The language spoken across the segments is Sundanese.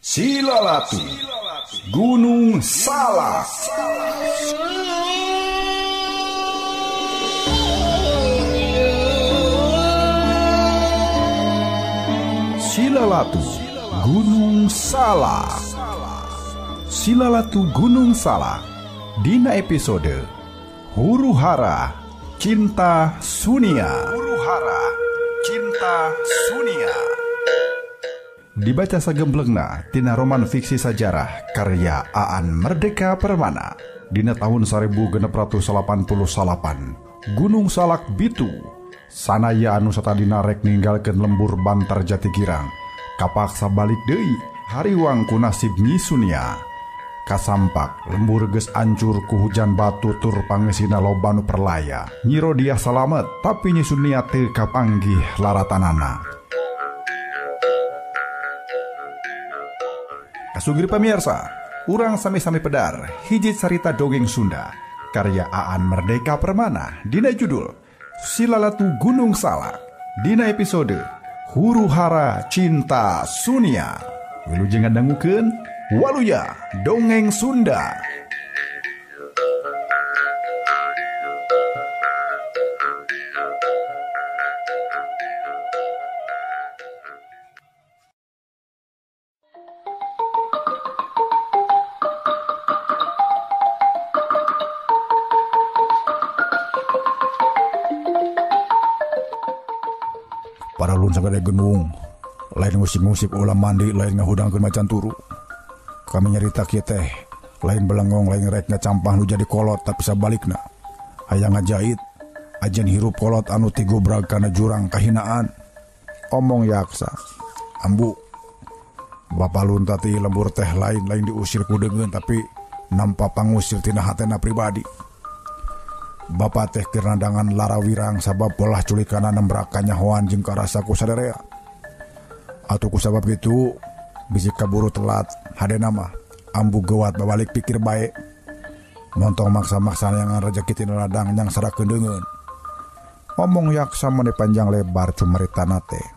Silalatu Gunung Salak. Silalatu Gunung Salak. Silalatu Gunung Salak dina episode Huru-hara Cinta Sunia. Huru-hara Cinta Sunia. Dibaca sagemblengna tina roman fiksi sajarah karya Aan Merdeka Permana dina tahun 1688. Gunung Salak Bitu sanaya anu satadina rek ninggalkeun lembur Bantar Jatigirang kapaksa balik deui hariwang ku nasib Nyi Sunia. Kasampak lembur geus ancur ku hujan batu tur pangeusina loba nu perlaya. Nyi Rodia salamet tapi Nyi Sunia teu kapanggih laratanana. Kasugir pamirsa, urang sami-sami pedar hiji carita dongeng Sunda karya Aan Merdeka Permana dina judul Silalatu Gunung Salak dina episode Huru-hara Cinta Sunia. Wilujeng ngadangukeun waluya dongeng Sunda. Para lun sagede genung, lain ngusip-ngusip ulah mandi, lain ngahudangkeun macan turu. Kami nyarita kieu teh, lain belengong, lain rek ngacampah nu jadi kolot tapi sabalikna. Hayang ngajait, ajen hirup kolot anu tigograg kana jurang kahinaan. Omong yaksa, ambu. Bapa lun tati lembur teh lain diusir ku deungeun tapi nampa pangusir tina hatena pribadi. Bapa teh keur nandangan larawirang sabab polah culikana nembrak kanyahoan jeung karasa ku sadarea. Atuh ku sabab kitu bisi kaburu telat hadena mah ambu geuat babalik pikir bae. Montong maksa-maksa yang rezeki tina ladang nyang sarakeun deungeun. Omong yaksa mane panjang lebar cumaritana teh.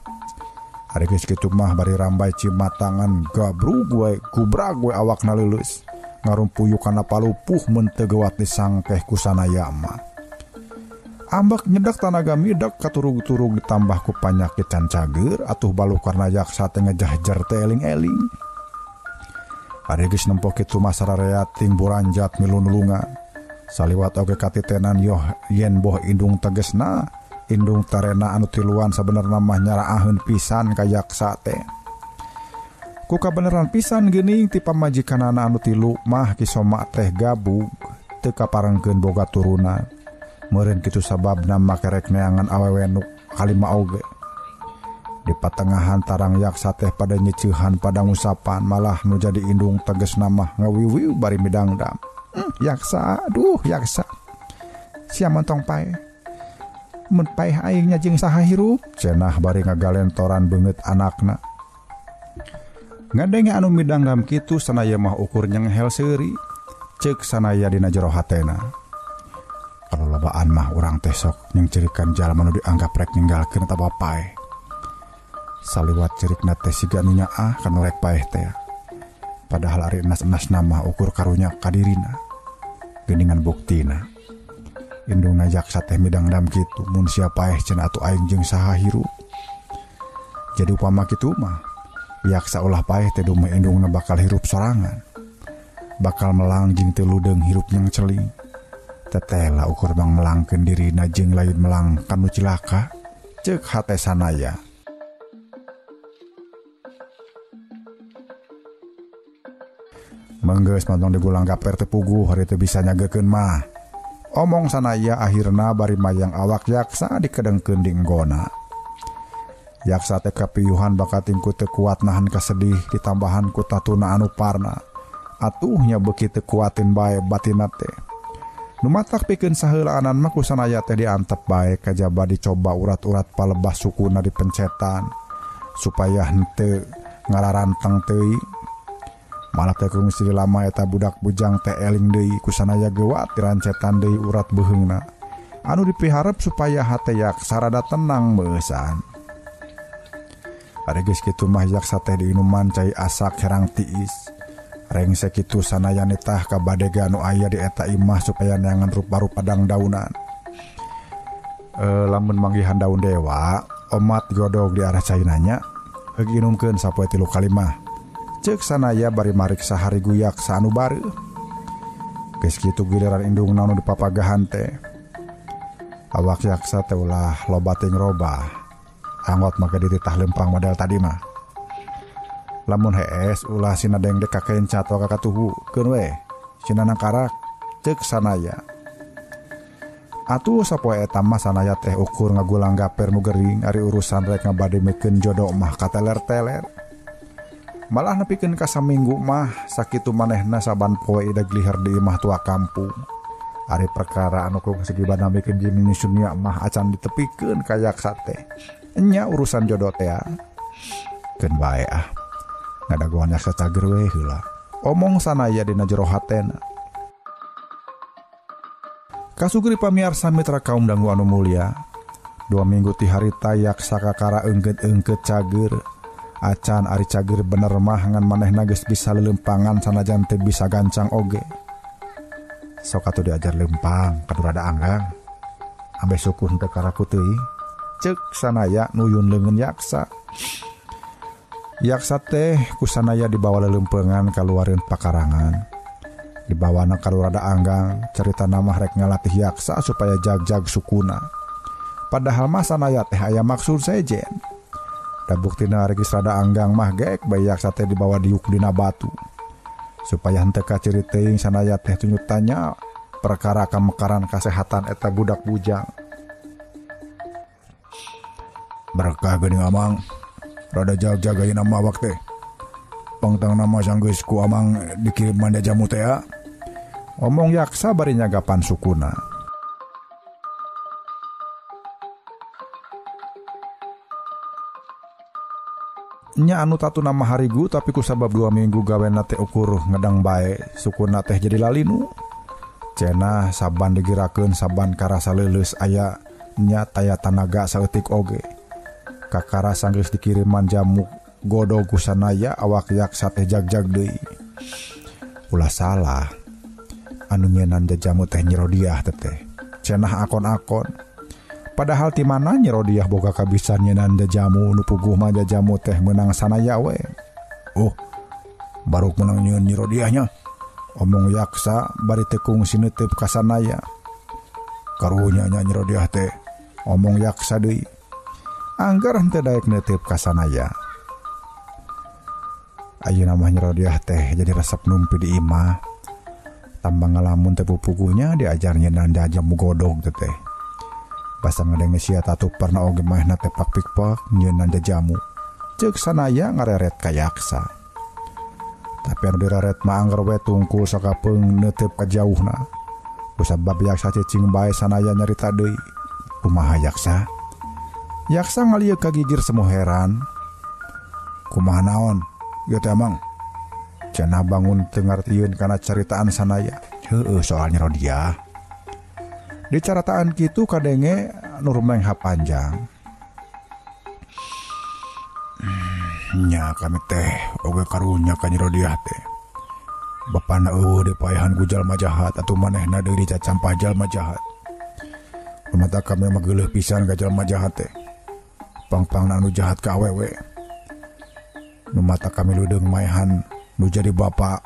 Ari geus kitu mah bari rambai cimatangan gabrug we kubrag we awakna leuleus. Ngarumpuyuk kana palupuh mun teu geuat disangkeh ku sanaya mah. Ambak nyedak tanaga midak katurug-turug ditambah ku panyakit can cager atuh baluh karna yaksa teh ngejahjer teh eling-eling. Ari geus nempo kitu mah sararea ting buranjat milu nulungan. Saliwat oge katitenan yoh yen boh indung tegesna, indung tarena anu tiluan sabenerna mah nyaraaheun pisan ka yaksa teh. Ku kabeneran pisan geuning ti pamajikanana anu tilu mah kisoma teh gabug teu kaparengkeun boga turunan. Meureun kitu sababna make rek neangan awewe nu kalima oge. Di patengahan tarang yaksa teh pada nyeceuhan pada ngusapan malah nu jadi indung tegesna mah ngawiwiu bari midangdam. Yaksa, aduh yaksa. Sia mentong pae. Mun paeh aing nya jeung saha hirup? Cenah bari ngagalentoran beungeut anakna. Ngadenge anu midangdam kitu sanaya mah ukur nyengehel seuri ceuk sanaya dina jero hatena. Kalau lobaan mah urang teh sok nyengcirikan jalma nu dianggap rek ninggalkeun eta bapae. Saliwat cirikna teh siga nu nyaah kana rek paeh teh. Padahal ari enas-enasna mah ukur karunya ka dirina. Geuningan buktina. Indungna jaksa teh midangdam kitu mun sia paeh cenah atuh aing jeung saha hirup. Jadi upama kitu mah yaksa ulah paeh teh dume indungna bakal hirup sorangan. Bakal melang jeung teu ludeung hirup yang celing. Tetela ukur bang melangkeun dirina jeung lain melang kanu cilaka. Ceuk hate sanaya. Manggeus mantong digulang gaper teu puguh hari teu bisa nyagekeun mah. Omong sanaya akhirna bari mayang awak yaksa dikedengkeun di enggona. Yaksa teh kapiyuhan bakating ku teu kuat nahan kasedih ditambahan ku tatuna anu parna. Atuhnya beuki teu kuatin bae batinna teh. Nu matak pikeun saheulaanan mah ku sanaya teh diantep bae kajaba dicoba urat-urat palebah sukuna dipencetan supaya henteu ngararanteng teuing. Malah teh kungsi lama eta budak bujang teh eling deui ku sanaya geuwat dirancetan deui urat beheungna. Anu dipiharep supaya hate yaksa rada tenang meusan. Ari geus kitu mah yaksa teh diinuman cai asak herang tiis. Rengsek kitu sanaya nitah ka badega anu aya di eta imah supaya neangan rupa-rupa dangdaunan. Lamun manggihan daun dewa, omat godog di arah cai nanya, heug inumkeun sapoe 3 kali mah. Ceuk sanaya bari mariksa hari guyak saanu bareu. Geus kitu giliran indungna anu dipapagahan teh. Awak yaksa teh ulah loba ting robah. Anggot maka dititah lempang model tadi mah. Lamun hees ulah sinadeng dek kakenca atau kakatuhu keun we sinana karak ceuk sanaya. Atuh sapoe eta mah sanaya teh ukur ngagulang gaper nu gering ari urusan rek ngabade mikeun jodoh mah kateler-teler. Malah nepikeun ka saminggu mah sakitu manehna saban poe idag lihar di imah tua kampung. Ari perkara anu kung sagibana mikeun jini sunya mah acan ditepikeun ka yaksa teh. Nya urusan jodoh teh keun bae ngadagoan yaksa cager we heula. Omong sanaya dina jero hatena. Kasugri pamiarsa mitra kaum dangu anu mulia. 2 minggu ti harita yaksa kakara eungkeut cager. Acan ari cager bener mah ngan manehna geus bisa lelempangan sanajan teu bisa gancang oge. Sok atuh diajar lempang kadu rada anggang. Ambe sukun teu karaku teuing. Ceuk sanaya nuyun leungeun yaksa. Yaksa teh kusanaya dibawa lelempengan kaluareun pakarangan. Dibawana kadu rada anggang, cerita nama rek ngalatih yaksa supaya jag-jag sukuna. Padahal mah sanaya teh aya maksud sejen. Da buktina regis rada anggang mah geek bae yaksa teh dibawa diuk dina batu. Supaya henteu kaciri teuing sanaya teh tunjuk tanya perkara kamekaran kasehatan eta budak bujang. Berkah geuning amang. Rada jag-jagain nama awak teh. Pangtang nama sanggeus ku amang dikirim manda jamu teh ya. Omong yaksa bari nyagapan sukuna. Nya anu tatu nama harigu tapi kusabab 2 minggu gawena teh ukur ngedang bae sukuna teh jadi lalinu. Cenah saban digirakeun saban karasa leuleus aya nya taya tanaga saeutik oge. Kakara sanggeus dikiriman jamu godog ku sanaya awak yaksa teh jag-jag deui. Ulah salah. Anu nyenan jamu teh Nyi Rodiah teh. Cenah akon-akon. Padahal ti mana Nyi Rodiah boga kabisan nyenan jamu nu puguh mah jamu teh meunang sanaya we. Oh. Baru meunang nyeun Nyi Rodiahnya. Omong yaksa bari teu kungsi neuteup ka sanaya. Karunya nya Nyi Rodiah teh. Omong yaksa deui. Anggar henteu daek neuteup ka sanaya. Ayeuna mah Nyi Rodiah teh jadi resep numpi di imah. Tambah ngalamun teh pupugunya diajar nyenan jamu godog teh. Basa ngadenge sia tatu pernah oge mahna teh pak-pikpak nyenan jamu. Ceuk sanaya ngareret ka yaksa. Tapi anu direret mah anggar we tungkul sakapeung neuteup ka jauhna. Kusabab yaksa cicing bae sanaya nyarita deui. Kumaha yaksa? Yaksa ngalieu ka gigir semu heran. Kumaha naon? Ieu teh amang. Cenah bangun teu ngartieun kana caritaan sanaya. Heueuh soal Nyi Rodiah. Di carataan kitu kadenge nur mengha panjang. Nya kami teh oge karunya ka Nyi Rodiah teh. Bapana eueuh dipaehan ku jalma jahat atuh manehna deui dicacampah jalma jahat. Mata kami mah geuleuh pisan ka jalma jahat teh. Pang-pang anu jahat ka awewe. Nu mata kami ludeung maehan nu jadi bapak.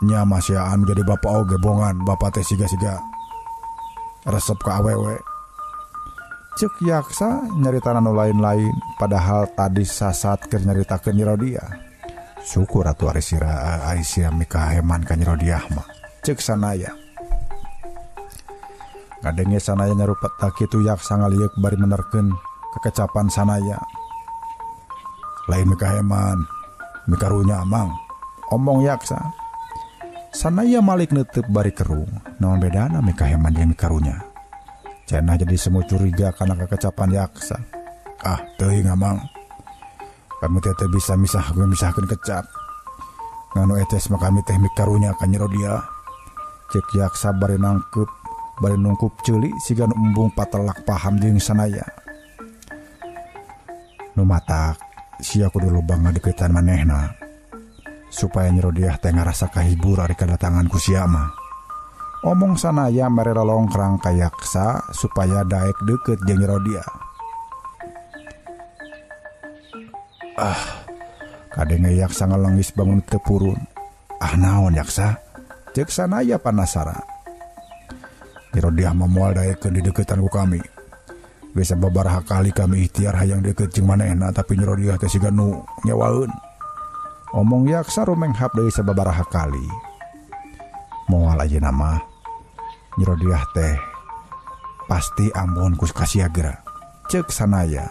Nya masya anu jadi bapak oge bongan bapak teh siga-siga resep ka awewe. Ceuk yaksa nyaritan anu lain-lain padahal tadi sasat keur nyaritakeun Nyi Rodiah. Syukur atuh ari sira mikaheman ka Nyi Rodiah mah. Ceuk sanaya. Kadenge sanaya nyarupat tak kitu yaksa ngaliuk bari menerkeun kekecapan sanaya. Lain mikaheman, mikarunya amang. Omong yaksa. Sanaya malik neuteub bari kerung. Naon bedana mikaheman jeung mikarunya? Cenah jadi semu curiga kana kekecapan yaksa. Ah, teuing amang. Kami teh bisa misahkeun kecap. Nganu etes mah kami teh mikarunya ka Nyi Rodiah. Cek yaksa bari nungkup ceuli siga embung patelak paham jeung sanaya. Nu matak sia kudu lubang ngadeukeutan manehna supaya Nyirodiah teh ngarasa kahibur ari kedatangan ku sia mah. Omong sanaya mere lolongkrang ka Yaksa supaya daek deukeut jeung Nyirodiah. Kadenge Yaksa ngalengis bangun teu purun. Naon Yaksa? Ceuk sanaya panasara. Nyirodiah mah moal daekeun di deuketan ku kami. Geus sababaraha kali kami ikhtiar hayang deukeut jeung manehna tapi Nyirodiah teh siga nu nyewaeun. Omong Yaksa rumenghap deui sababaraha kali. Moal ayeuna mah Nyirodiah teh pasti ambon ku kasiagra. Ceuk sanaya.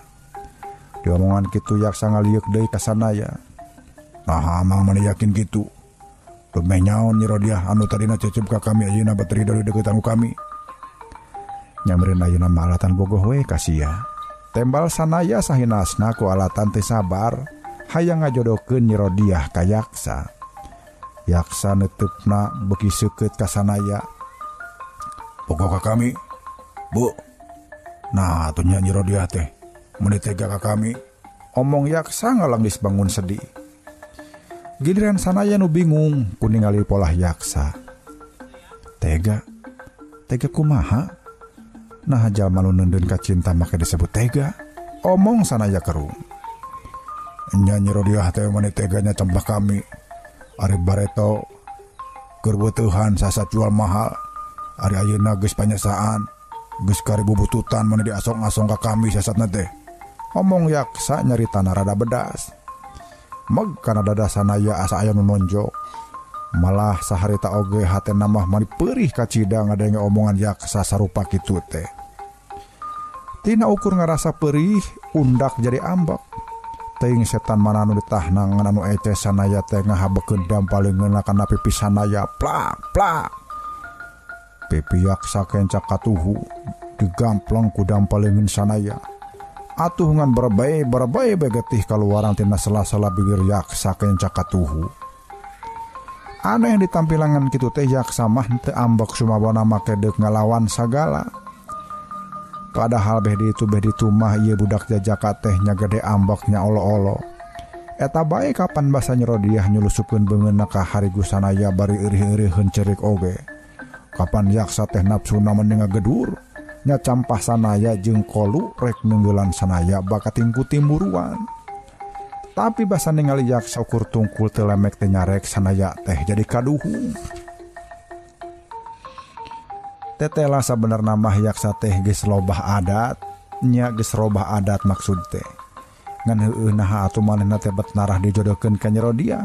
Diomongan kitu Yaksa ngaliuk deui ka sanaya. Nah amang mana yakin kitu. Rumeh nyaon Nyirodiah anu tadina cecep ka kami ayeuna bateri dari deuketan ku kami. Nyamreun ayeuna mah alatan bogoh we ka sia. Tembal sanaya sahinasna ku alatan teh sabar hayang ngajodokeun Nyirodiah ka Yaksa. Yaksa neutupna beuki seukeut ka sanaya. Bogoh ka kami, Bu. Nah atunya Nyirodiah teh mun tega ka kami. Omong Yaksa ngalangis bangun sedih. Giliran sanaya nu bingung ku ningali polah Yaksa. Tega kumaha? Nah jalma nu neundeun ka cinta make disebut tega. Omong sanaya kerung. Nya Nyirodiah teh mane teganya cempah kami. Ari bareto keur beutuhan sasat jual mahal. Ari ayeuna geus panyasaan, geus kari bubututan mane diasong-asong ka kami sasatna teh. Omong Yaksa nyaritana rada bedas. Meg kana dada sanaya asa aya nu nonjok. Malah saharita oge hatena mah mani peurih ka cida ngadenge omongan Yaksa sarupa kitu teh. Tina ukur ngarasa peurih, undak jadi ambek. Teuing setan mana nu ditahna ngan anu ece sanaya teh ngahabekeun dampaleungeunna kana pipi sanaya plak plak. Pipi Yaksa kencak katuhu digampleng ku dampaleungeun sanaya. Atuh ngan berbae begetih kaluaran tina sela-sela bibir Yaksa kencak katuhu. Aneh di tampilangan kitu teh Yaksa mah teu ambek sumabana make deuk ngalawan sagala. Padahal beh ditu mah ieu budak jajaka teh nya gede ambeknya olo-olo. Eta bae kapan basa Nyirodiah nyulusupkeun beungeunna ka harigu sanaya bari eurih-eurihkeun cerik oge. Kapan Yaksa teh nafsuna mending ngagedur nya campah sanaya jeung kolu rek nunggeulan sanaya bakat tingku timburuan. Tapi basa ningali Yaksa ukur tungkul teu lemek teh nyarek sanaya teh jadi kaduhu. Tetela sabenerna mah Yaksa teh geus lobah adat, nya geus robah adat maksud teh. Ngan heueuh naha atuh manehna teh bet narah dijodohkeun ka Nyirodiah,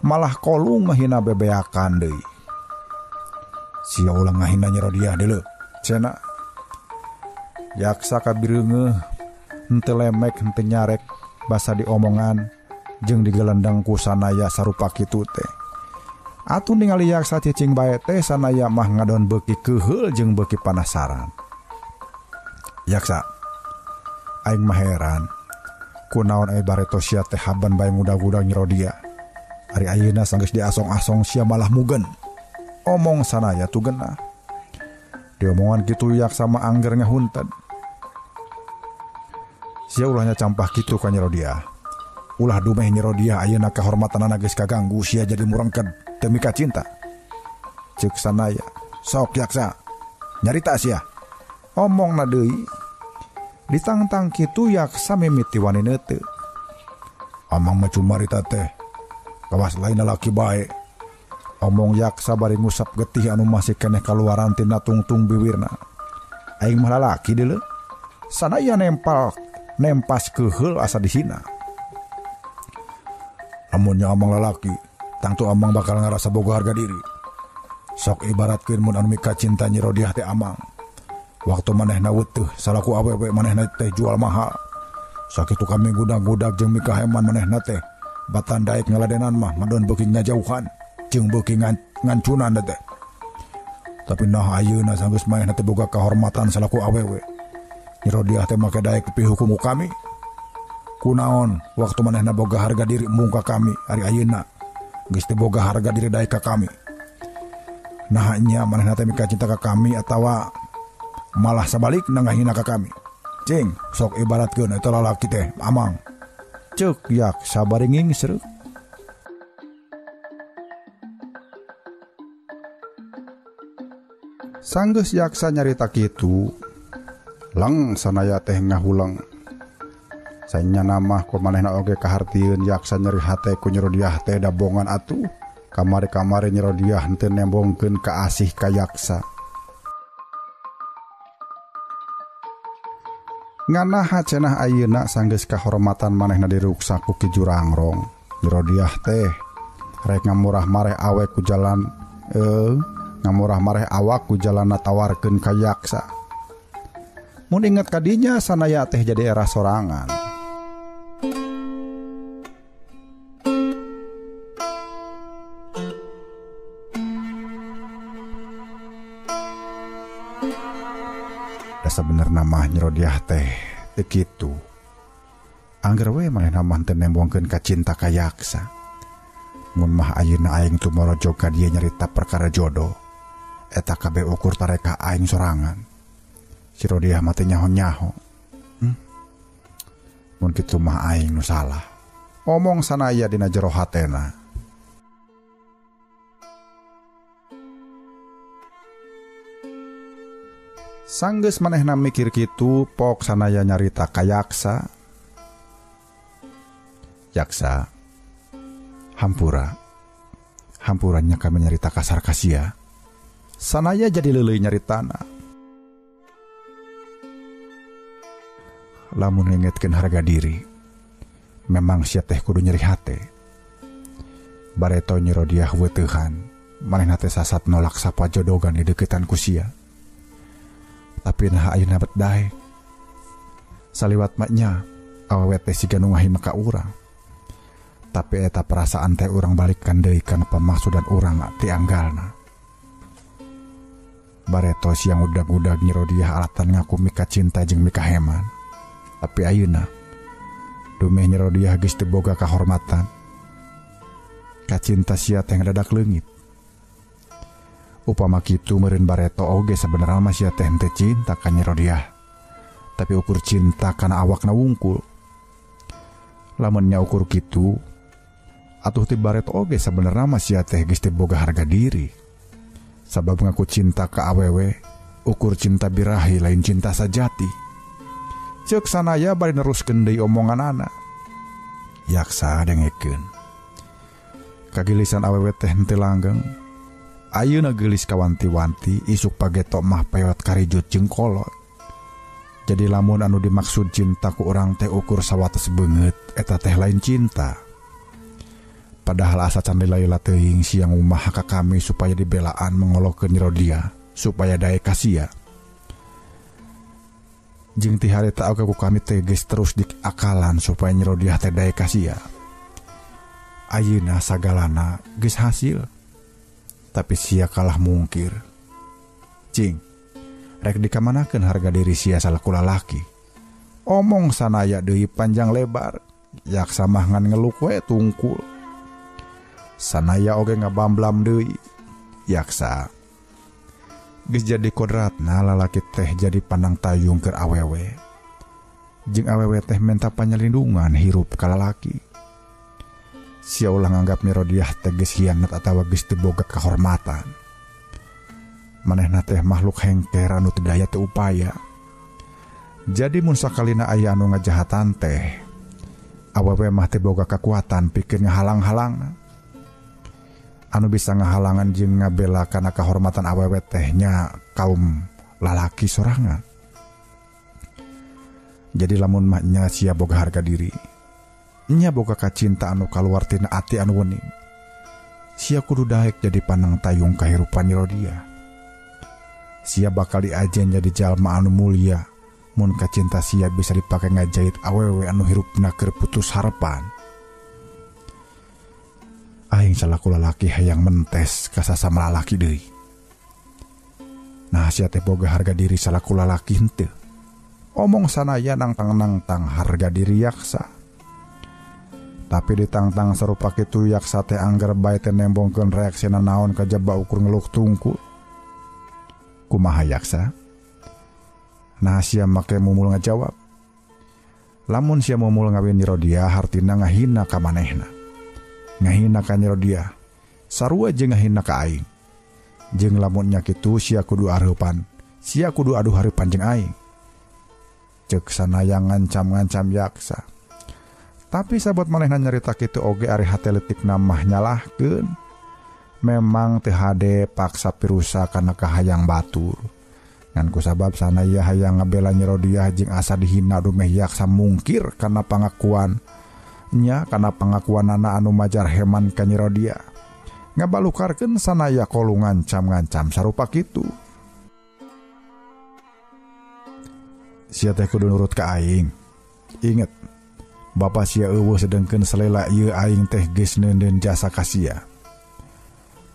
malah kolung ngahina bebeakan deui. Sia ulang ngahina Nyirodiah deuleu, cenah. Yaksa kabireungeuh henteu lemek henteu nyarek basa diomongan jeung digelendang ku sanaya sarupa kitu teh. Atuh ningali Yaksa cicing bae teh sanaya mah ngadon beuki keheul jeung beuki panasaran. Yaksa, aing mah heran kunaon aya bareto sia teh haban bae ngudag-udag Nyirodiah. Ari ayeuna sanggeus diasong-asong sia malah mugen. Omong sanaya tu genah. Diomongan kitu Yaksa mah angger ngahunted. Sia ulahnya campah kitu ka Nyirodiah. Ulah dumeh Nyirodiah ayeuna kahormatanna geus kaganggu sia jadi murengked demi ka cinta. Ceuk sanaya, sok Yaksa, nyarita sia. Omongna deui. Ditangtang kitu Yaksa mimiti wani neuteu. Amang mah cumarita teh, kawas lain lalaki bae. Omong Yaksa bari ngusap getih anu masih keneh kaluaran tina tungtung bibirna. Aing mah lalaki deuleu. Sanaya nempas keheul asa dihina. Amunnya amang lalaki, tangtu amang bakal ngarasa boga harga diri. Sok ibaratkeun mun anu mika cinta Nyirodiah teh amang. Waktu manehna weutuh salaku awewe manehna teh jual mahal. Sakitu kami gudag-gudag jeung mika heman manehna teh. Batan daek ngaladenan mah madon beuki ngajauhan jeung beuki ngancunan teh. Tapi nah ayeuna sanggeus manehna teh boga kahormatan salaku awewe. Nyirodiah teh make daek pihukum kami. Kunaon waktu manehna boga harga diri mungka kami ari ayeuna geus teu boga harga diri daek ka kami. Nah nya manehna teh mika cinta ka kami atawa malah sabalikna ngahina ka kami. Cing sok ibaratkeun eta lalaki teh amang Ceuk yaksa bari ngingsreuk. Sanggeus yaksa nyarita kitu, lang sanaya teh ngahulang. Sanya nama ku manehna oge kahartieun yaksa nyeri hate ku Nyerodiah teh dabongan atuh. Kamari-kamari Nyerodiah henteu nembongkeun ka asih ka yaksa. Nganaha cenah ayeuna sanggeus kahormatan manehna diruksa ku Ki Jurangrong. Nyerodiah teh rek ngamurah mareh awek ku jalan ngamurah mareh awak ku jalan tawarkeun ka yaksa. Mun inget kadinya sanaya teh jadi era sorangan. Da sabenerna mah Nyerodiah teh teu kitu. Angger we manehna mah teu nembongkeun ka cinta ka yaksa. Mun mah ayeuna aing tumorojo ka dieu nyarita perkara jodoh. Eta kabeh ukur tareka aing sorangan. Si Rodiah mah teh nyaho-nyaho. Mun kitu mah aing nu salah. Omong sanaya dina jero hatena. Sanggeus manehna mikir kitu, pok sanaya nyarita ka yaksa. Yaksa, hampura. Hampurannya kami nyarita kasar kasia. Sanaya jadi leuleuy nyaritana. Lamun ngingetkeun harga diri, memang sia teh kudu nyeri hate. Bareto Nyerodiah weuteuhan, manehna teh sasat nolak sapajodogan di deukeutan ku sia. Tapi nah ayeuna bet dae. Saliwat maknya awewe teh siga nu ngahina ka urang. Tapi eta perasaan teh urang balikkan deui kana pamaksudan urang ti anggalna. Bareto siang udag-udag Nyerodiah alatan ngaku mika cinta jeung mika heman. Tapi ayeuna dumeh Nyerodiah geus teu boga kahormatan. Ka cinta sia teh ngadadak leungit. Upama kitu meureun Bareto oge sabenerna mah sia teh teu cinta ka Nyerodiah. Tapi ukur cinta kana awakna wungkul. Lamun nya ukur kitu, atuh ti Bareto oge sabenerna mah sia teh geus teu boga harga diri. Sabab ngaku cinta ka awewe, ukur cinta birahi lain cinta sajati. Ceuk sanaya bari neruskeun deui omonganana. Yaksa dengekeun. Kagilisan awewe teh henteu langgeng. Ayeuna geulis kawanti-wanti isuk pageto mah peot karijut jeung kolot. Jadi lamun anu dimaksud cinta ku urang teh ukur sawates beungeut eta teh lain cinta. Padahal asa can lila-lila teuing siang umah ka kami supaya dibelaan mengolokkeun Nyerodiah supaya dae ka sia. Jeung ti harita oge ku kami teh geus terus diakalan supaya Nyerodiah teh dae ka sia. Ayeuna sagalana geus hasil. Tapi sia kalah mungkir. Cing, rek dikamanakeun harga diri sia salaku lalaki. Omong sanaya deui panjang lebar. Yaksa mah ngan ngeluk we tungkul. Sanaya oge ngabamblam deui. Yaksa geus jadi kodratna lalaki teh jadi pandang tayung keur awewe. Jeung awewe teh minta panyalindungan hirup ka lalaki. Sia ulah nganggap Nyerodiah teh geus hianat atawa geus teu boga kahormatan. Manehna teh makhluk hengker anu teu daya teu upaya. Jadi mun sakalina aya anu ngajahatan teh, awewe mah teu boga kakuatan pikeun ngahalang-halangna. Anu bisa ngahalangan jeung ngabela kana kahormatan awewe teh nya kaum lalaki sorangan. Jadi lamun mah nya sia boga harga diri, nya boga kacinta anu kaluar tina ati anu wening, sia kudu daek jadi pandang tayung kahirupan Nyerodiah. Sia bakal diajen jadi jalma anu mulia mun kacinta sia bisa dipake ngajait awewe anu hirupna keur putus harapan. Aing salaku lalaki hayang mentes ka sasama lalaki deui. Nah sia teh boga harga diri salaku lalaki henteu. Omong sanaya nangtang-nangtang harga diri Yaksa. Tapi ditangtang sarupa kitu Yaksa teh angger bae teh nembongkeun reaksina naon kajaba ukur ngeluk tungkul. Kumaha Yaksa? Nah sia make mumul ngajawab. Lamun sia momul ngawin Nyi Rodia hartina ngahina ka manehna. Ngahina ka Nyi Rodia sarua jeung ngahina ka aing. Jeung lamun nya kitu sia kudu areupan, sia kudu adu hareupan jeung aing. Ceuk sanaya ngancam-ngancam Yaksa. Tapi sabot manehna nyarita kitu oge ari hate leutikna mah nyalahkeun. Memang teu hade paksa pirusa kana kahayang batur. Ngan kusabab sanaya hayang ngabela Nyi Rodia jeung asa dihina dumeh Yaksa mungkir kana pangakuan nya kana pangakuanana anu majar heman ka Nyi Rodia. Ngabalukarkeun sanaya kolu ngancam-ngancam sarupa kitu. Sia teh kudu nurut ka aing. Inget, bapa sia eueuh sedengkeun salela ieu aing teh geus neundeun jasa ka sia.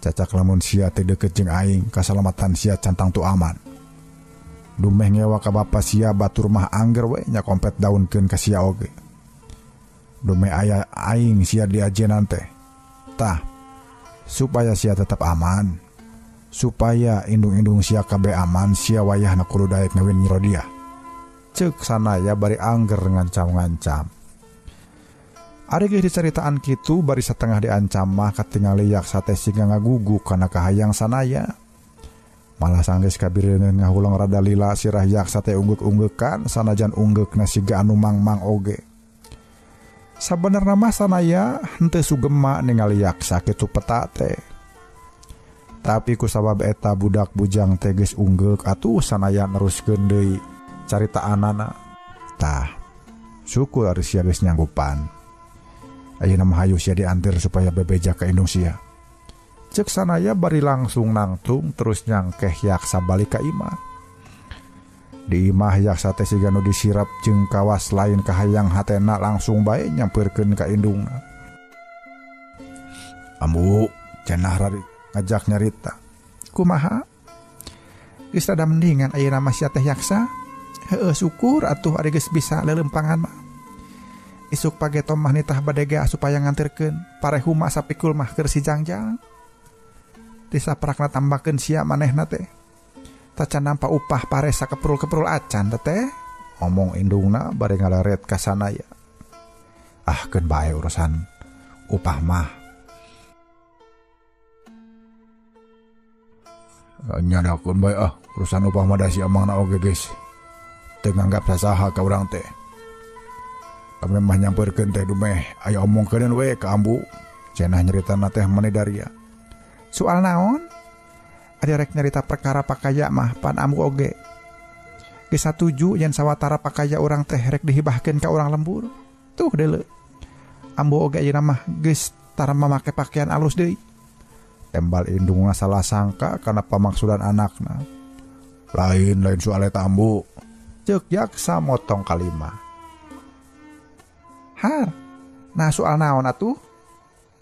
Cacak lamun sia teh deukeut jeung aing, kasalamatan sia cantang tu aman. Dumeh ngewa ka bapa sia batur mah angger we nya kompet daunkeun ka sia oge. Dumeh aya aing sia di ajenan teh. Tah, supaya sia tetap aman, supaya indung-indung sia kabeh aman, sia wayahna kudu daek ngawin Nyi Rodia. Ceuk sanaya bari angger ngancam-ngancam. Ari geus dicaritaan kitu bari satengah diancam mah katingali Yaksa teh siga ngaguguk kana kahayang sanaya. Malah sanggeus kabireungeun ngahulang rada lila sirah Yaksa teh ungguk-unggukan sanajan unggeukna siga anu mang-mang oge. Sabenerna mah sanaya henteu sugema ningali Yaksa kitu peta teh. Tapi kusabab eta budak bujang teh geus unggeuk atuh sanaya neruskeun deui caritaanana. Tah, syukur ari sia geus nyanggupan. Ayeuna mah hayu sia diantir supaya bebeja ka indung sia. Ceuk sanaya bari langsung nangtung terus nyangkeh Yaksa balik ka imah. Di imah Yaksa teh siga nu disirap jeung kawas lain kahayang hatena langsung bae nyampeurkeun ka indungna. Ambu, cenah rari ngajak nyarita. Kumaha? Geus rada mendingan ayeuna mah sia teh Yaksa. Heueuh syukur atuh ari geus bisa lelempangan mah. Isuk pagetom mah nitah badega supaya ngantirkeun parehuma sapikul mah keur si Jangjang. Disaprakna tambakeun sia manehna teh. Tacan nampa upah pare sakeprul-keprul acan teh. Omong indungna bari ngalaret ka sanaya. Ah keun bae urusan upah mah. Nyadakeun bae urusan upah mah da si amangna oge geus. Teu nganggap sasaha ka urang teh. Kami mah nyampeurkeun teh dumeh aya omongkeun we ka ambu. Cenah nyaritana teh Manedaria. Soal naon? Ada rek nyarita perkara pakaya mah pan ambu oge. Geus satuju yen sawatara pakaya urang teh rek dihibahkeun ka urang lembur. Tuh deuleu. Ambu oge ayeuna mah geus tara mamake pakaian alus deui. Tembal indungna salah sangka kana pamaksudan anakna. Lain soal eta ambu. Ceuk Yaksa motong kalimah. Har, nah soal naon atuh?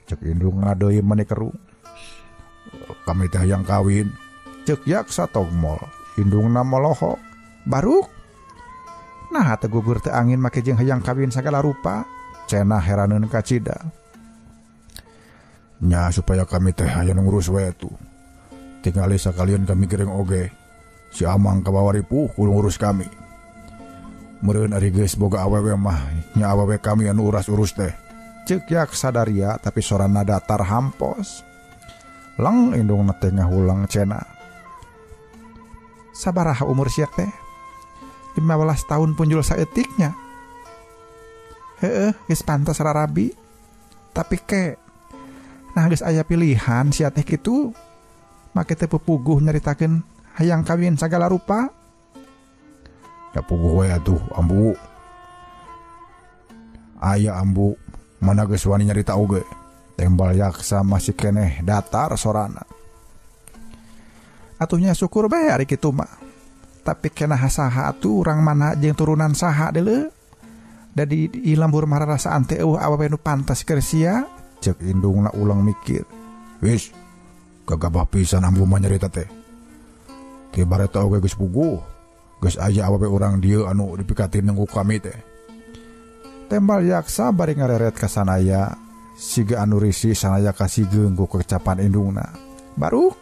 Ceuk indung ngadeui meni kerung. Kami teh yang kawin. Ceuk Yaksa togmol. Indungna molohok. Baruk. Nah teu gugur teu angin make jeung hayang kawin sagala rupa. Cenah heraneun ka Cida. Nya supaya kami teh aya ngurus we tuh. Tingali sakalian kami gereng oge. Si Amang kabawaripuh kudu ngurus kami. Meureun ari geus boga awewe mah nya awewe kami anu uras-urus teh. Ceuk Yaksa daria tapi sorana datar hampos. Lang indungna teh ngahulang cenah. Sabaraha umur sia teh? 15 tahun punjul saeutiknya. Heueuh, geus pantos rarabi. Tapi ke nah geus aya pilihan sia teh kitu. Make teh pupuguh nyaritakeun hayang kawin sagala rupa. Da puguh we atuh ambu. Aya ambu, mana geus wani nyarita oge. Tembal Yaksa masih keneh datar sorana. Atuhnya syukur bae ari kitu mah. Tapi kenah saha atuh urang mana jeung turunan saha deuleu. Da di lambur mararasaan teh eueuh awewe nu pantas keur sia. Ceuk indungna ulang mikir. Wis, kagabah pisan ambu mah nyarita teh. Ti bareta oge geus puguh. Geus aya awewe urang dieu anu dipikatin ku kami teh. Tembal Yaksa bari ngareret ka sanaya. Siga anu risih sanaya kasigeung ku kecapan indungna. Baru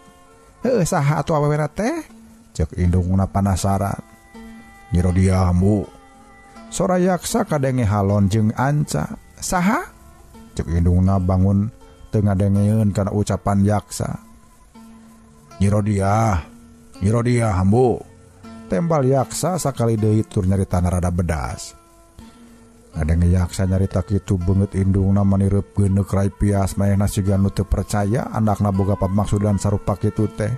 heueuh saha atuh awewena teh? Ceuk indungna panasaran. Nyi Rodia ambu. Sora yaksa kadenge halon jeung anca. Saha? Cek indungna bangun teu ngadengeun kana ucapan yaksa. Nyi Rodia hambu. Tembal yaksa sakali deui tur nyaritana rada bedas. Ngadenge yaksa nyarita kitu beungeut indungna manireup geuneuk rai pias manehna siga nu teu percaya anakna boga pamaksudan sarupa kitu teh.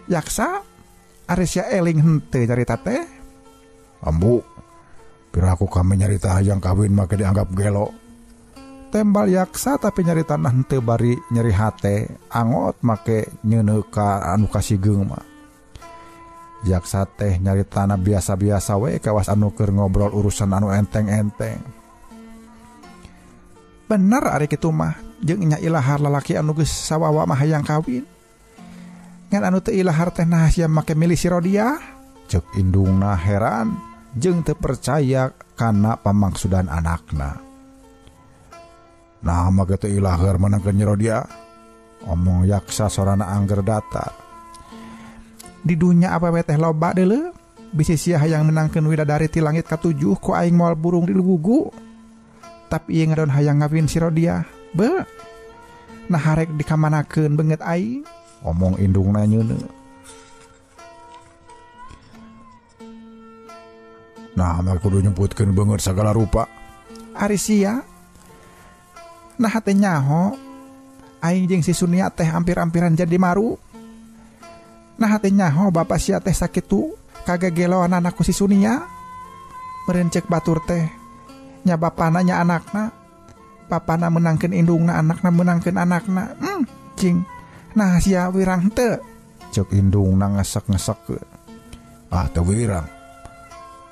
Yaksa, ari sia eling henteu nyarita teh? Ambu, piraku kami nyarita hayang kawin make dianggap gelo. Tembal yaksa tapi nyarita henteu bari nyeri hate, angot make nyeuneu ka anu kasigeung mah. Yaksa teh nyaritana biasa-biasa we kawas anu keur ngobrol urusan anu enteng-enteng. Bener ari kitu mah, jeung nya ilahar lalaki anu geus sawawa mah hayang kawin. Ngan anu teu ilahar teh nah sia make milih si Rodia? Cek indungna heran jeung teu percaya kana pamaksudan anakna. Nah make teu ilahar menangkeun Nyi Rodia? Omong yaksa sorana angger datar. Di dunya awewe teh loba deuleu, bisi sia hayang menangkeun widadari ti langit katujuh ku aing moal burung di lugugu. Tapi ieu ngadon hayang ngawin si Rodia. Be. Nah harek dikamanakeun beungeut aing. Omong indungna nyeuneu. Nah mah kudu nyemputkeun beungeut sagala rupa. Ari sia. Nah teh nyaho aing jeung si Sunia teh hampir-hampiran jadi maru. Nah teh nyaho bapa sia teh sakitu kagageloan anakku si Sunia. Meureun ceuk batur teh nya bapana nya anakna. Bapana menangkeun indungna, anakna menangkeun anakna. Cing. Nah sia wirang teu. Cek indungna ngesek-ngesek. Ah teu wirang.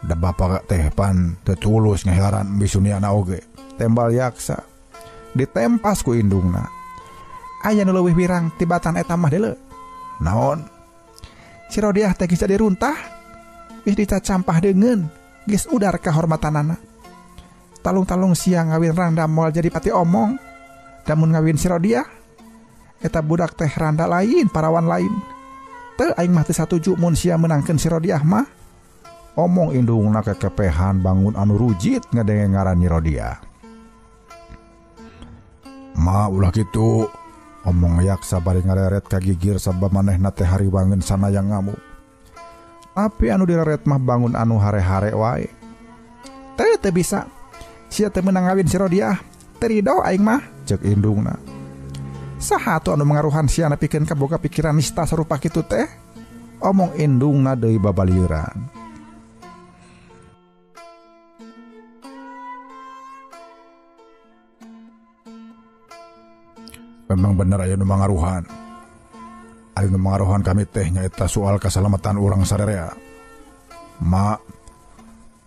Da bapa teh pan teu tulus ngahearan bisuniana oge. Tembal yaksa ditempas ku indungna. Aya nu leuwih wirang tibatan eta mah deuleu. Naon? Si Rodia teh geus jadi runtah. Geus dicacampah deungeun, geus udar kahormatanana. Talung-talung sia ngawin rangda moal jadi pati omong. Damun ngawin si Rodia eta budak teh randa lain parawan lain. Teu aing mah teu satuju mun sia menangkeun si Rodia mah. Omong indungna kekepehan bangun anu rujit ngadenge ngaran Nyi Rodia. Ma ulah kitu. Omong yaksa bari ngareret kagigir sabab manehna teh hariwangeun sanayang ngamuk. Tapi anu direret mah bangun anu hare-hare wae. Teu bisa. Sia teu meunang ngawin si Rodia. Teu ridho aing mah, ceuk indungna. Saha atuh anu mangaruhan sia nepikeun kaboga pikiran nista sarupa kitu teh? Omong indungna deui babalieuran. Memang bener aya nu mangaruhan. Ari nu mangaruhan kami teh nyaeta soal kasalamatan urang sarerea. Ma,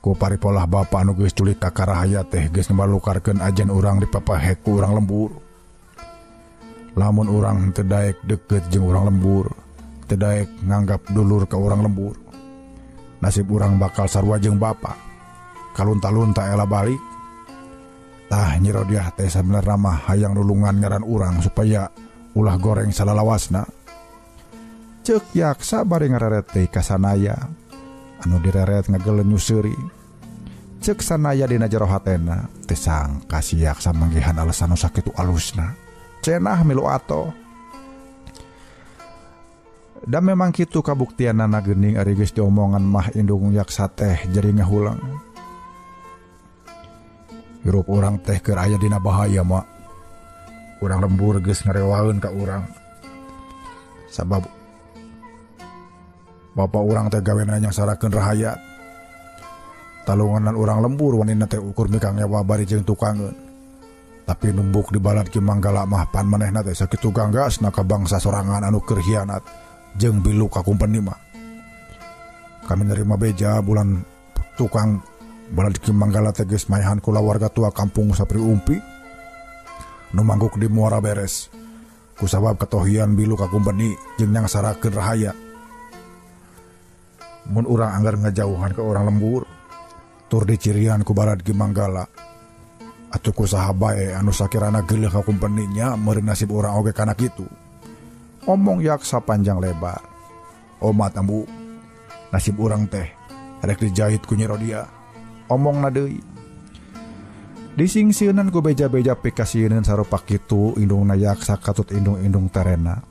ku paripolah bapa anu geus culik ka Karahaya teh geus ngabalukarkeun ajen urang dipapahek ku urang lembur. Lamun urang teu daek deukeut jeung urang lembur, teu daek nganggap dulur ka urang lembur, nasib urang bakal sarua jeung bapa. Kalunta-lunta ela balik. Tah Nyi Rodia teh sabenerna mah hayang nulungan ngaran urang supaya ulah goreng salalawasna. Ceuk yaksa bari ngareret teh ka sanaya. Anu direret ngageleun nyuseuri. Ceuk sanaya dina jero hatena teh sangka si yaksa manggihan alesan nu sakitu alusna. Cenah milu ato. Dan memang kitu kabuktianana geuning ari geus diomongan mah indung yaksa teh jadi ngahulang. Hirup urang teh keur aya dina bahaya mak. Urang lembur geus ngarewaeun ka urang. Sabab bapa urang teh gawena nyangsarakeun rahayat. Talunganan urang lembur wanina teh ukur mikang nyawa bari jeung tukangeun. Tapi numbuk di balad Ki Manggala mah pan manehna teh sakitu ganggasna ka bangsa sorangan anu keur hianat jeung bilu ka kumpeni mah. Kami nerima beja bulan tukang balad Ki Manggala teh geus maehan kula warga tua kampung Sapri Umpi nu mangguk di Muara Beres kusabab katohian bilu ka kumpeni jeung nyangsarakeun rahaya. Mun urang anggar ngajauhan ke orang lembur tur dicirian ku balad Ki Manggala atuh kusaha bae anu sakirana geuleuh ka kumpeninya meureun nasib urang oge kana kitu. Omong yaksa panjang lebar. Omat ambu, nasib urang teh rek dijahit ku Nyi Rodia. omong na deui. Disingsieunan ku beja-beja pikasieun sarupa kitu indungna yaksa katut indung-indung terena.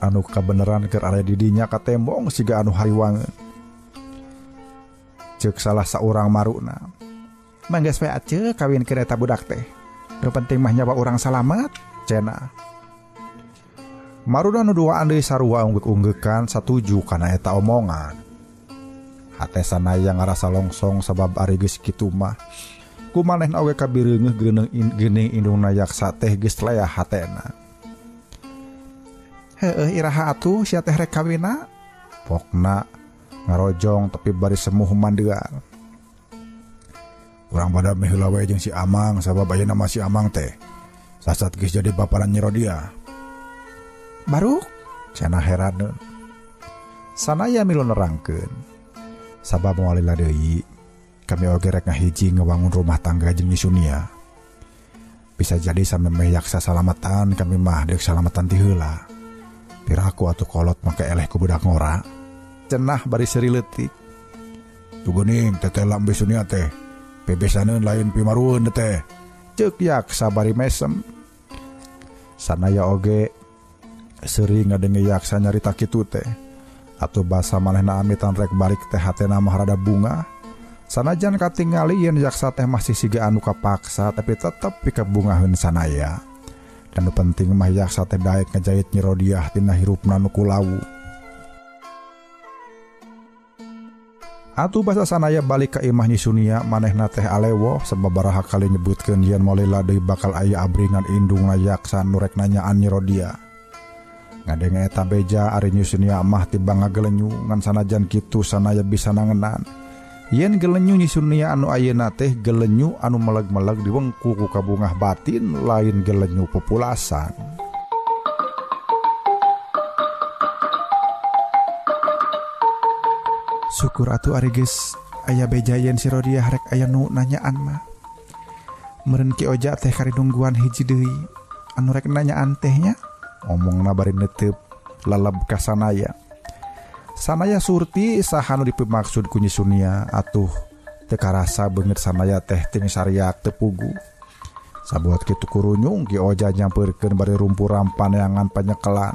Anu kabeneran keur aya di dinya ka tembong siga anu hariwangeun. Ceuk salah saurang maruna. Manggas we aceuk kawin keur eta budak teh. Nu penting mah nyawa urang salamet, cenah. Maruna nu duaan deui sarua unggek-unggekan satuju kana eta omongan. Hate sanaya ngarasa longsong sabab ari geus kitu mah. Kumanehna oge kabireungeuh geuning indungna yaksa teh geus leah hatena. Heueuh iraha atuh sia teh rek kawinna? Pokna ngarojong tapi bari semuh mandeal. Urang pada meh heula we jeung si Amang sabab ayeuna mah si Amang teh sasat geus jadi baparan Nyi Rodia. Baru cenah heraneun. Sanaya milu nerangkeun. Sabab moal lila deui kami oge rek ngahiji ngewangun rumah tangga jeung Nyi Sunia. Bisa jadi samemeh yaksa salamatan kami mah deuk salamatan ti heula. Piraku atuh kolot make eleh ku budak ngora. Cenah bari seuri leutik. Tuguning teteh lambe Sunia teh bebesaneun lain pimarueun teh. Ceuk yaksa bari mesem. Sanaya oge sering ngadenge yaksa nyarita kitu teh. Atuh basa manehna amitan rek balik teh hatena mah rada bunga. Sanajan katingali yen yaksa teh masih siga anu kapaksa tapi tetep pikabungaheun sanaya. Dan nu penting mah yaksa teh daek ngajait Nyi Rodiah tina hirupna nu kulawu. Atuh basa sanaya balik ka imah Nyi Sunia manehna teh alewo sababaraha kali nyebutkeun yen moal lila deui bakal aya abringan indungna yaksa nu rek nanyaan Nyi Rodiah. Ngadenge eta beja ari Nyi Sunia mah tiba ngagelenyu ngan sanajan kitu sanaya bisa nangenan. Yen gelenyu Nyi Sunia anu ayeuna teh gelenyu anu meleg-meleg diwengku ku kabungah batin lain gelenyu populasan. Syukur atuh ari geus aya beja yen si Rodiah rek aya nu nanyaan mah. Meureun Ki Oja teh kari nungguan hiji deui anu rek nanyaan tehnya. Omongna bari neuteup laleb ka sanaya. Sanaya surti saha nu dipimaksud ku Nyi Sunia atuh teu karasa beungeut sanaya teh ting sariak teu pugu. Sabuat kitu kurunyung Ki Oja nyampeurkeun bari rumpu rampaneangan panyekelan.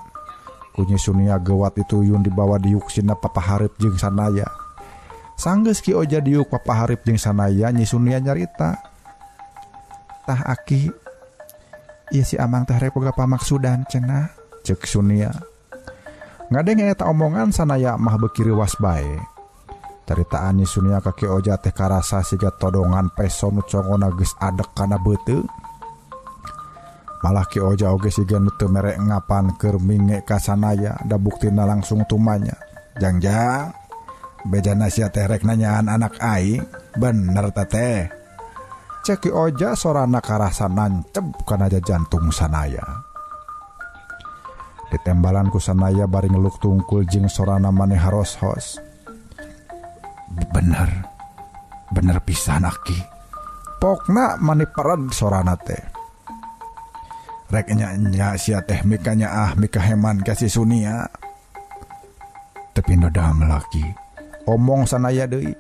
Ku Nyi Sunia geuwat dituyun dibawa diuk sina papahareup jeung sanaya. Sanggeus Ki Oja diuk papahareup jeung sanaya Nyi Sunia nyarita. Tah Aki, ieu si Amang teh rek boga pamaksudan cenah, ceuk Sunia. Ngadenge eta omongan sanaya mah beuki reuwas bae. Caritaan Nyi Sunia ka Ki Oja teh karasa siga todongan peso nu congona geus adek kana beuteu. Malah Ki Oja oge siga nu teu mere ngapan keur minge ka sanaya da buktina langsung tumanya. Jangjang, bejana sia teh rek nanyaan anak aing, bener teh. Cek Ki Oja sorana karasa nancep kana jantung sanaya. Ditembalan ku sanaya bari ngeluk tungkul jeung sorana maneh haros-hos. Bener pisan Aki. Pokna maneh pared sorana teh. Rek nya sia teh mikanya mika heman ka si Sunia. Tapi nodam laki. Omong sanaya deui.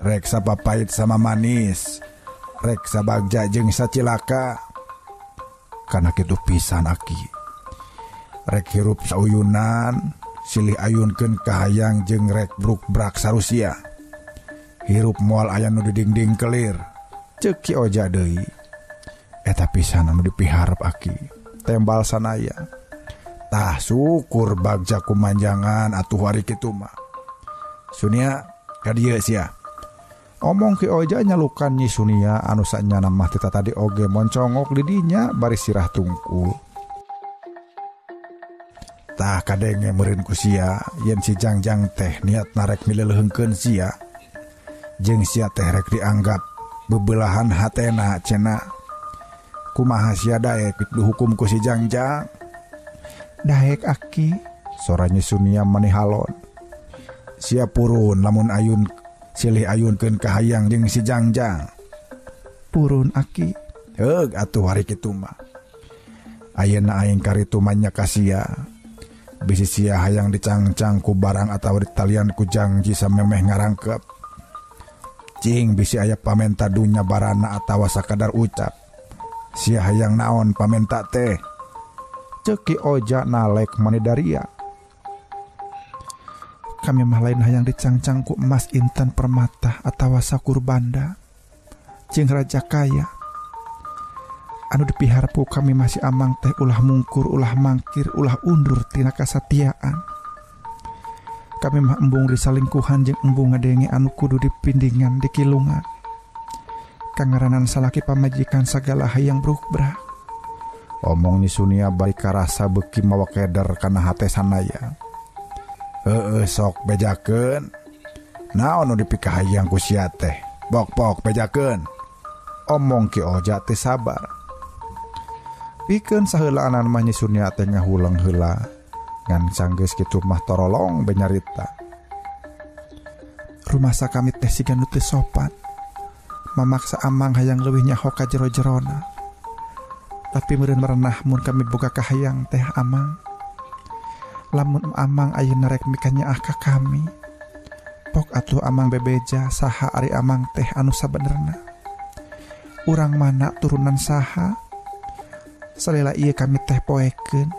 Rek sapapait sama manis. Rek sabagja jeung sacilaka. Kana kitu pisan Aki. Rek hirup sauyunan silih ayunkeun kahayang jeung rek bruk-brak sarusia. Hirup moal aya nu didingding kelir. Ceuk Ki Oja deui. Eta pisan anu dipiharep Aki. Tembal sanaya. Tah syukur bagja kumanjangan atuh hari kitu mah. Sunia ka dieu sia. Omong Ki Oja nyalukan Nyi Sunia anu sanyana mah tita tadi oge moncongok di dinya bari sirah tungkul. Tah kadenge meureun ku sia yen si Jangjang teh niatna rek mileuleungkeun sia jeung sia teh rek dianggap bebelahan hatena cenah. Kumaha sia daek dihukum ku si Jangjang? Daek Aki, sora Nyi Sunia maneh halon. Sia purun lamun ayun silih ayunkeun kahayang jeung si Jangjang. Purun Aki. Heug atuh hari kitu mah. Ayeuna aing karitu manya ka sia. Bisi sia hayang dicangcang ku barang atau ditalian ku janji samemeh ngarangkep. Cing bisi aya pamenta dunya barana atawa sakadar ucap. Sia hayang naon pamenta teh? Ceuk Ki Oja nalek Manidaria. Kami mah lain hayang dicangcang ku emas intan permata atawa sakur banda. Cing raja kaya. Anu dipiharpu kami masih amang teh ulah mungkur, ulah mangkir, ulah undur tina kasatiaan. Kami mah embung disalingkuhan jeung embung ngadenge anu kudu dipindingan di kilungan. Kangaranan salaki pamajikan sagala hayang bruk-brak. Omong ni Sunia balik karasa beuki mawa keder kana hate sanaya. Heueuh sok bejakeun. Naon nu dipikah hayang ku sia teh? Pok-pok bejakeun. Omong Ki Oja teh sabar. Pikeun saheulaan mah ni Sunia teh ngahulang heula. Ngan sanggeus kitu mah torolong benyarita. Rumasa kami teh siga nu teu sopan. Mamaksa amang hayang leuwih nyaho ka jero-jerona. Tapi meureun merenah mun kami boga kahayang teh amang. Lamun amang ayeuna rek mikanyaah ka kami. Pok atuh amang bebeja saha ari amang teh anu sabenerna. Urang mana turunan saha? Salila ieu kami teh poekeun.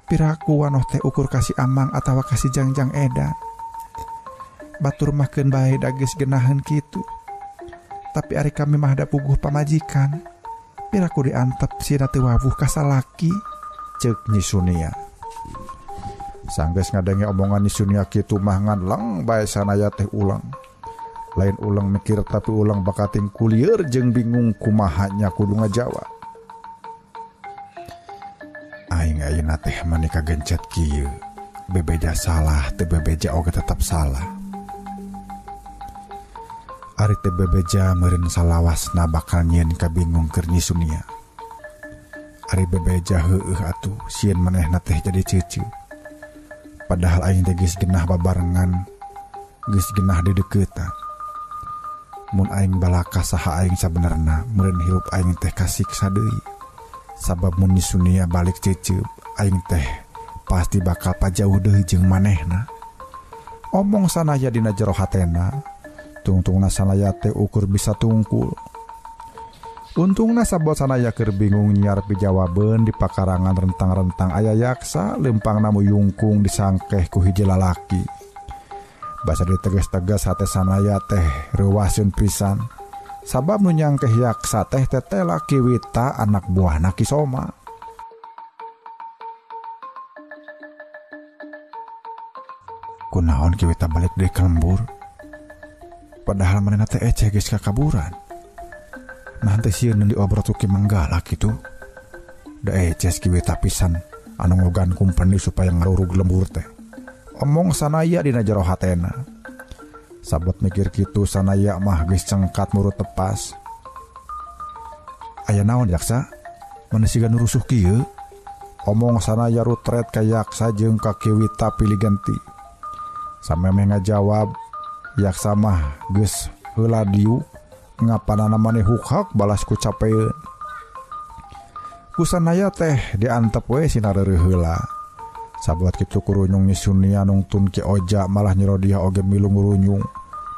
Piraku wanoh teh ukur kasih amang atawa kasih jangjang edan. Batur makeun bae dageus genaheun kitu. Tapi ari kami mah da puguh pamajikan. Piraku diantep sina teu wawuh ka salaki, ceuk Nyi Sunia. Sanggeus ngadenge omongan Nyi Sunia kitu mah ngadlang bae sanaya teh ulang. Lain ulang mikir tapi ulang bakating kulieur jeung bingung kumaha nya kudu ngajawab. Aing ayeuna teh mani kagencet kieu. Bebeja salah, teu bebeja oge tetap salah. Ari teu bebeja meureun salawasna bakal nyieun kabingung keur Nyi Sunia. Ari bebeja heueuh atuh sieun manehna teh jadi ceuceu. Padahal aing teh geus genah babarengan, geus genah dedeuketan. Mun aing balaka saha aing sabenerna, meureun hirup aing teh kasiksa deui. Sabab mun Nyi Sunia balik ceceup, aing teh pasti bakal pajauh deui jeung manehna. Omong sanaya dina jero hatena, tungtungna sanaya teh ukur bisa tungkul. Untungna sabot sanaya keur bingung nyiar pijawabeun di pakarangan rentang-rentang aya yaksa lempang namu yungkung disangkeh ku hiji lalaki. Basa diteges-teges hate sanaya teh reuwaseun pisan. Sabab nu nyangkeh yaksa teh tetela Ki Wita anak buahna Ki Soma. Kunaon Ki Wita balik deui ka lembur? Padahal manehna teh eceh geus kakaburan. Nah teh sieun diobrol ku Ki Manggala kitu. Da eceh Ki Wita pisan anu ngogan kumpeni supaya ngarurug lembur teh. Omong sanaya dina jero hatena. Sabot mikir kitu sanaya mah geus cengkat murut tepas. Aya naon yaksa? Mana siga nu rusuh kieu? Omong sanaya rutret ka yaksa jeung ka Ki Wita pilih ganti. Sameme ngajawab, yaksa mah geus heula diu ngapanana maneh hukhak balas ku capeun. Ku sanaya teh diantep we sinareureun heula. Sabot kitu kurunyung Nyi Sunia nungtun Ki Oja malah nyero dia oge milu ngurunyung.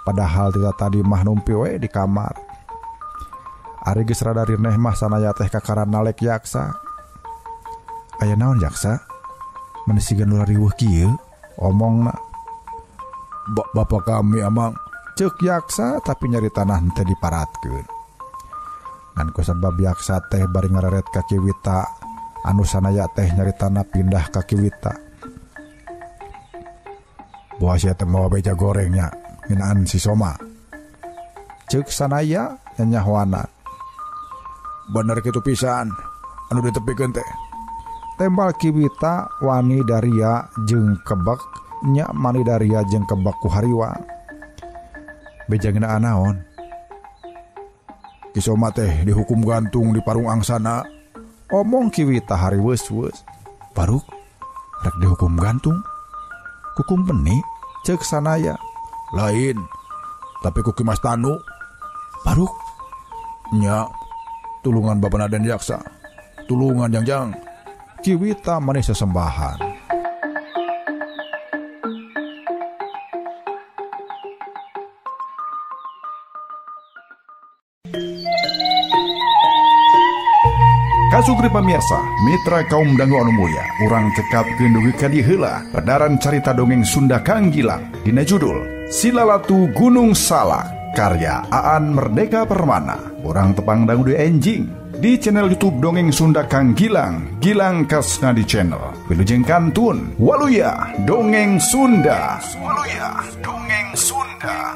Padahal tita tadi mah numpi we di kamar. Ari geus rada rineh mah sanaya teh kakaran nalek yaksa. Aya naon yaksa? Mun siga nu riweuh kieu? Omongna. Bapak kami amang, ceuk yaksa tapi nyari tanah teh diparatkeun. Ngan ku sabab yaksa teh bari ngareret ka Ki Wita, anu sanaya teh nyari tanah pindah ka Ki Wita. Boa sia teh mawa beja gorengnya nginaan si Soma. Ceuk sanaya nyanyahoana. Bener kitu pisan anu ditepikeun teh. Tembal Ki Wita wani daria jeung kebek nya Manidaria jeung kebek ku hariwa. Beja ngeunaan naon? Ki Soma teh dihukum gantung di parung angsana. Omong Ki Wita hari weus-weus. Baruk rek dihukum gantung. Kukum peni ceuk sanaya. Lain, tapi ku Ki Mas Tanu. Baruk nya tulungan Bapana dan yaksa. Tulungan jangjang. Ki Wita maneh sesembahan. Kasugri pamirsa, mitra kaum dangu anu mulia, urang cekap gendugi kadi heula pedaran carita dongeng Sunda Kang Gilang dina judul Silalatu Gunung Salak karya Aan Merdeka Permana. Urang tepang dangu di enjing di channel YouTube Dongeng Sunda Kang Gilang, Gilang Kasna di channel. Wilujeng kantun Waluya Dongeng Sunda. Waluya Dongeng Sunda.